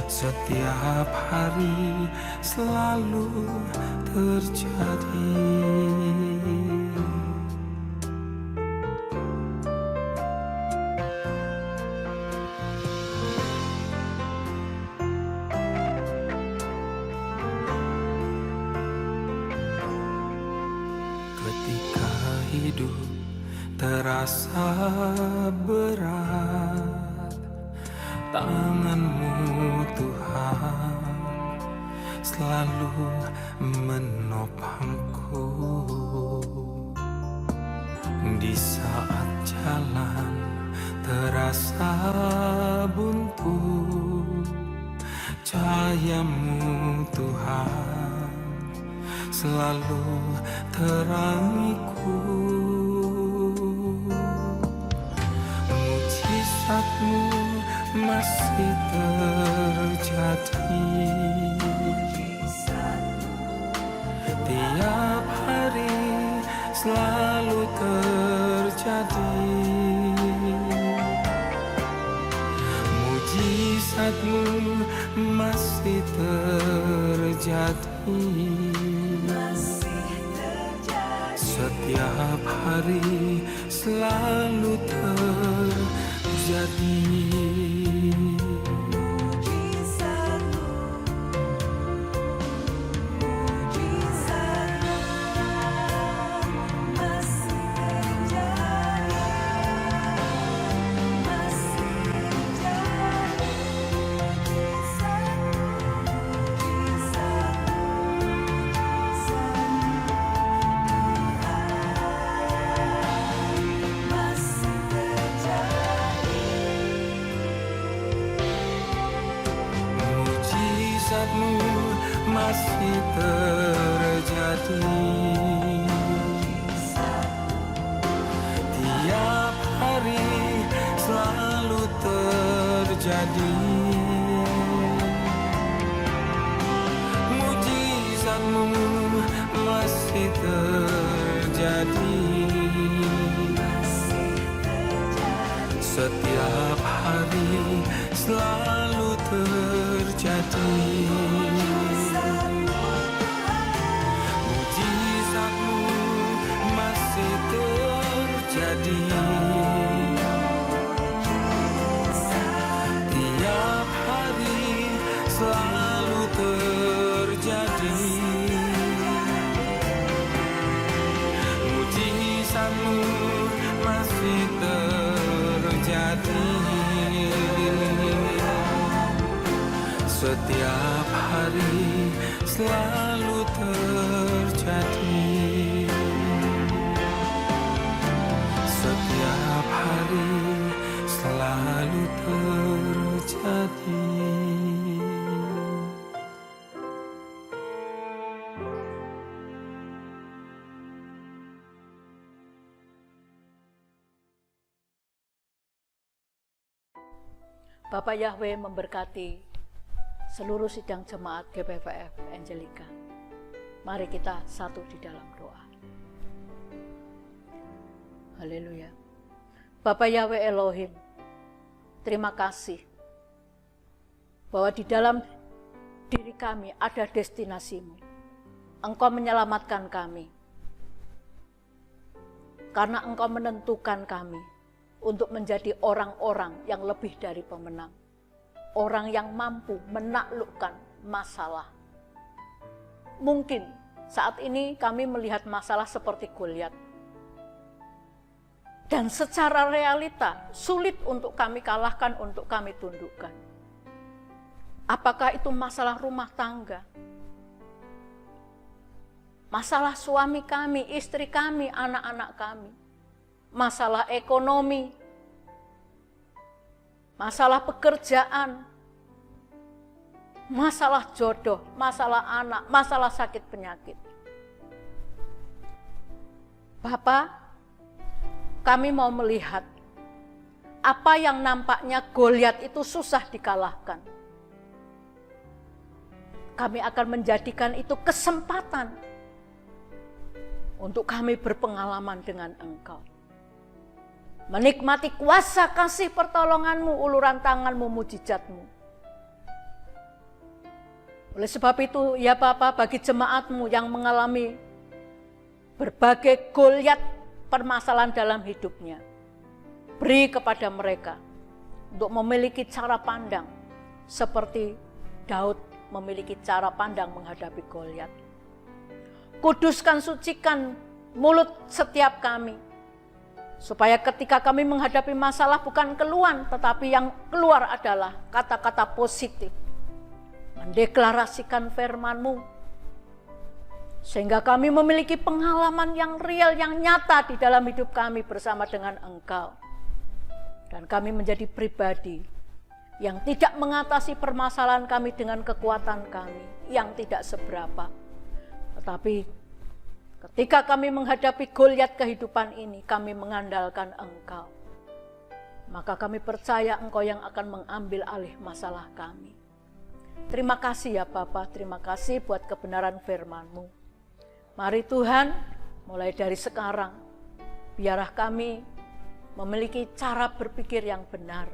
setiap hari, selalu terjadi. Ketika hidup terasa berat, tangan-Mu Tuhan selalu menopangku. Di saat jalan terasa buntu, cahaya-Mu Tuhan selalu terangiku. Mujizat-Mu masih terjadi tiap hari, selalu terjadi. Mujizat-Mu masih terjadi setiap hari, selalu terjadi. Mujizat-Mu masih terjadi tiap hari, selalu terjadi. mujizatmu masih terjadi. Setiap hari selalu terjadi. Mujizatmu masih terjadi. Tiap hari selalu terjadi. Mujizatmu masih terjadi. Setiap hari selalu terjadi. Setiap hari selalu terjadi. Bapak Yahweh memberkati seluruh sidang jemaat GPFF Angelika. Mari kita satu di dalam doa. Haleluya. Bapak Yahweh Elohim, terima kasih bahwa di dalam diri kami ada destinasimu. Engkau menyelamatkan kami. Karena Engkau menentukan kami untuk menjadi orang-orang yang lebih dari pemenang. Orang yang mampu menaklukkan masalah. Mungkin saat ini kami melihat masalah seperti Goliat. Dan secara realita sulit untuk kami kalahkan, untuk kami tundukkan. Apakah itu masalah rumah tangga? Masalah suami kami, istri kami, anak-anak kami. Masalah ekonomi, masalah pekerjaan, masalah jodoh, masalah anak, masalah sakit penyakit. Bapak, kami mau melihat apa yang nampaknya Goliat itu susah dikalahkan. Kami akan menjadikan itu kesempatan untuk kami berpengalaman dengan Engkau. Menikmati kuasa kasih pertolonganmu, uluran tanganmu, mujizatmu. Oleh sebab itu, ya Bapa, bagi jemaatmu yang mengalami berbagai Goliat permasalahan dalam hidupnya, beri kepada mereka untuk memiliki cara pandang seperti Daud memiliki cara pandang menghadapi Goliat. Kuduskan, sucikan mulut setiap kami, supaya ketika kami menghadapi masalah bukan keluhan, tetapi yang keluar adalah kata-kata positif. Mendeklarasikan firman-Mu. Sehingga kami memiliki pengalaman yang real, yang nyata di dalam hidup kami bersama dengan Engkau. Dan kami menjadi pribadi yang tidak mengatasi permasalahan kami dengan kekuatan kami yang tidak seberapa. Tetapi ketika kami menghadapi Goliat kehidupan ini, kami mengandalkan Engkau. Maka kami percaya Engkau yang akan mengambil alih masalah kami. Terima kasih ya Bapa, terima kasih buat kebenaran firman-Mu. Mari Tuhan, mulai dari sekarang, biarlah kami memiliki cara berpikir yang benar.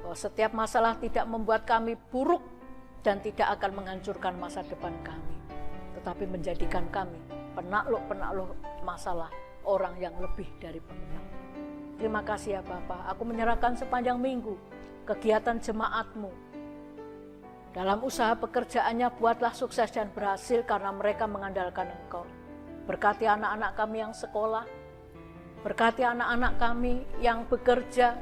Bahwa setiap masalah tidak membuat kami buruk dan tidak akan menghancurkan masa depan kami. Tetapi menjadikan kami penakluk-penakluk masalah, orang yang lebih dari pemenang. Terima kasih ya Bapa, aku menyerahkan sepanjang minggu kegiatan jemaat-Mu. Dalam usaha pekerjaannya buatlah sukses dan berhasil karena mereka mengandalkan Engkau. Berkati anak-anak kami yang sekolah, berkati anak-anak kami yang bekerja,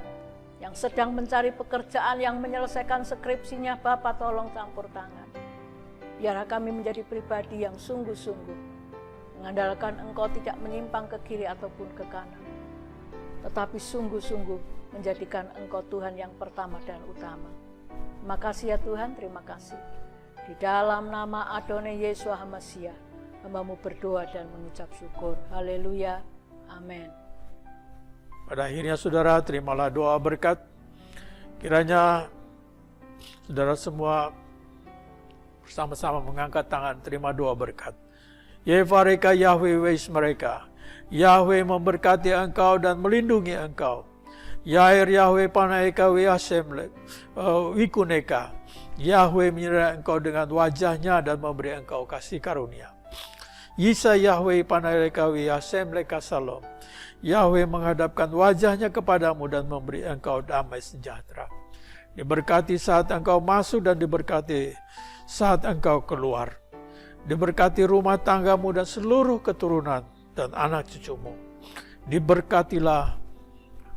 yang sedang mencari pekerjaan, yang menyelesaikan skripsinya. Bapa, tolong campur tangan. Biarlah kami menjadi pribadi yang sungguh-sungguh mengandalkan Engkau, tidak menyimpang ke kiri ataupun ke kanan, tetapi sungguh-sungguh menjadikan Engkau Tuhan yang pertama dan utama. Terima kasih ya Tuhan, terima kasih. Di dalam nama Adonai Yesus HaMasiah, hamba-Mu berdoa dan mengucap syukur. Haleluya, amin. Pada akhirnya saudara, terimalah doa berkat. Kiranya saudara semua bersama-sama mengangkat tangan, terima doa berkat. Yevareka Yahweh weis mereka. Yahweh memberkati engkau dan melindungi engkau. Yair Yahweh panaeka weasemle wikuneka. Yahweh menyertai engkau dengan wajahnya dan memberi engkau kasih karunia. Yisa Yahweh panaeka weasemle kasalom. Yahweh menghadapkan wajahnya kepadamu dan memberi engkau damai sejahtera. Diberkati saat engkau masuk dan diberkati saat engkau keluar. Diberkati rumah tanggamu dan seluruh keturunan dan anak cucumu. Diberkatilah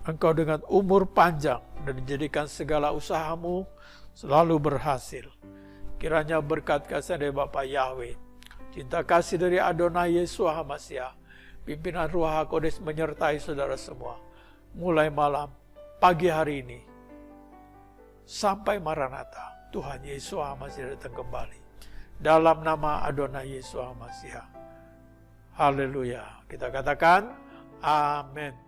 engkau dengan umur panjang dan dijadikan segala usahamu selalu berhasil. Kiranya berkat kasih dari Bapa Yahweh, cinta kasih dari Adonai Yesus HaMasiah, pimpinan Ruach HaKodes menyertai saudara semua. Mulai malam, pagi hari ini, sampai Maranatha, Tuhan Yesus HaMasiah datang kembali. Dalam nama Adonai Yesus HaMasiah. Haleluya. Kita katakan, amin.